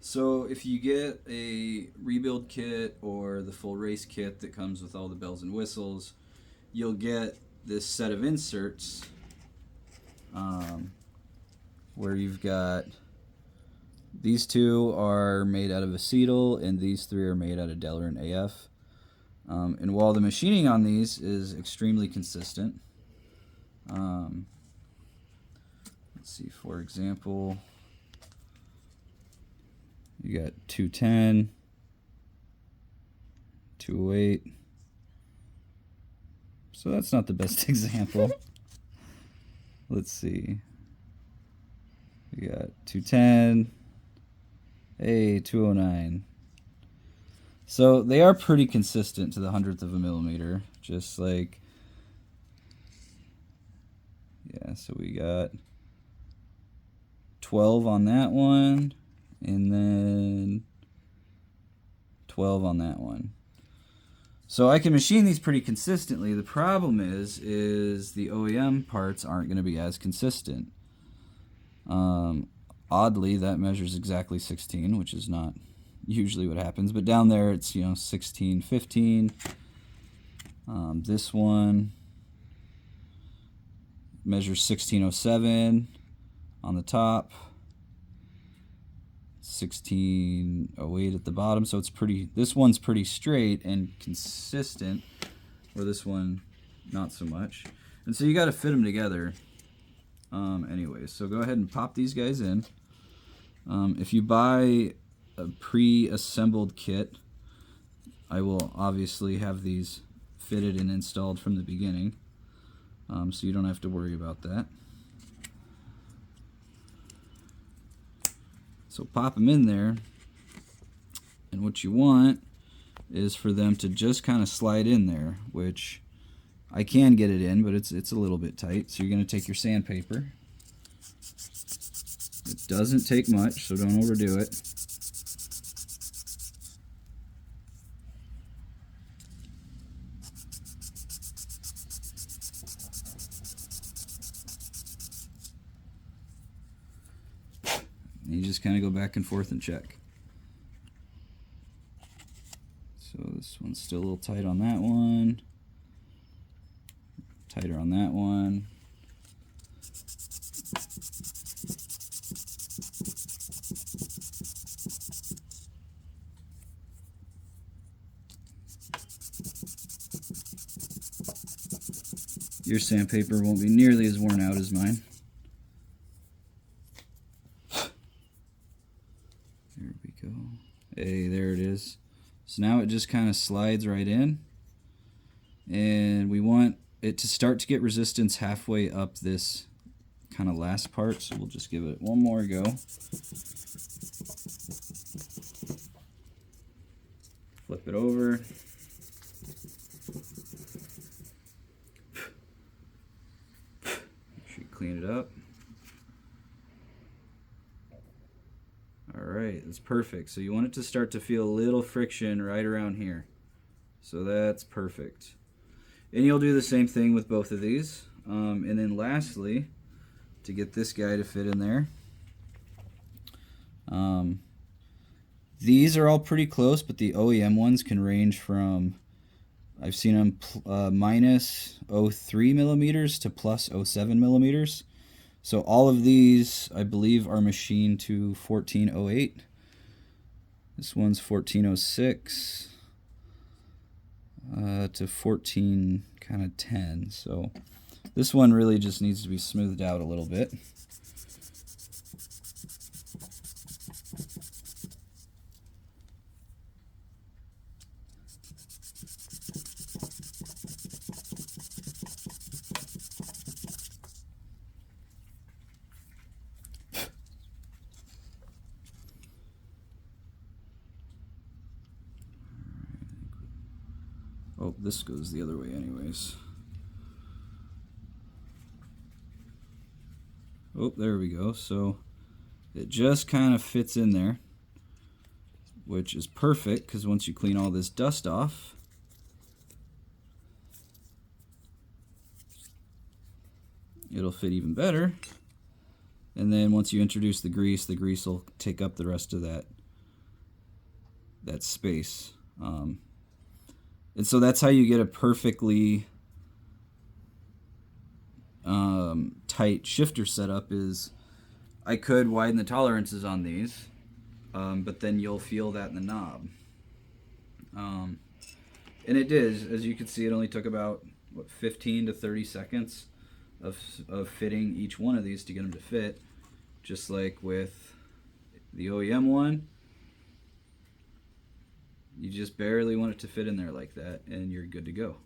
So if you get a rebuild kit or the full race kit that comes with all the bells and whistles, you'll get this set of inserts where you've got these two are made out of acetyl and these three are made out of Delrin AF. And while the machining on these is extremely consistent, let's see, for example, you got 210, 208. So that's not the best example. Let's see. We got 210, 209. So they are pretty consistent to the 100th of a millimeter. Just like, yeah, so we got 12 on that one, and then 12 on that one. So I can machine these pretty consistently. The problem is the OEM parts aren't going to be as consistent. Oddly, that measures exactly 16, which is not usually what happens. But down there, it's 16, 15. This one measures 1607 on the top. 1608 at the bottom, so it's pretty. This one's pretty straight and consistent, where this one not so much. And so you got to fit them together. Anyway, so go ahead and pop these guys in. If you buy a pre-assembled kit, I will obviously have these fitted and installed from the beginning, so you don't have to worry about that. So pop them in there, and what you want is for them to just kind of slide in there, which I can get it in, but it's a little bit tight. So you're going to take your sandpaper. It doesn't take much, so don't overdo it. And you just kind of go back and forth and check. So this one's still a little tight on that one. Tighter on that one. Your sandpaper won't be nearly as worn out as mine. There we go. Hey, there it is. So now it just kind of slides right in. And we want it to start to get resistance halfway up this kind of last part. So we'll just give it one more go. Flip it over. Should clean it up. Alright, that's perfect. So you want it to start to feel a little friction right around here. So that's perfect. And you'll do the same thing with both of these. And then lastly, to get this guy to fit in there, these are all pretty close, but the OEM ones can range from, I've seen them minus 0.3 millimeters to plus 0.7 millimeters. So all of these, I believe, are machined to 1408. This one's 1406 to 14 kind of 10. So this one really just needs to be smoothed out a little bit. Oh, this goes the other way anyways. Oh, there we go. So it just kind of fits in there, which is perfect because once you clean all this dust off, it'll fit even better. And then once you introduce the grease will take up the rest of that that space. And so that's how you get a perfectly tight shifter setup. Is I could widen the tolerances on these, but then you'll feel that in the knob. And it did, as you can see, it only took about 15 to 30 seconds of fitting each one of these to get them to fit, just like with the OEM one. You just barely want it to fit in there like that, and you're good to go.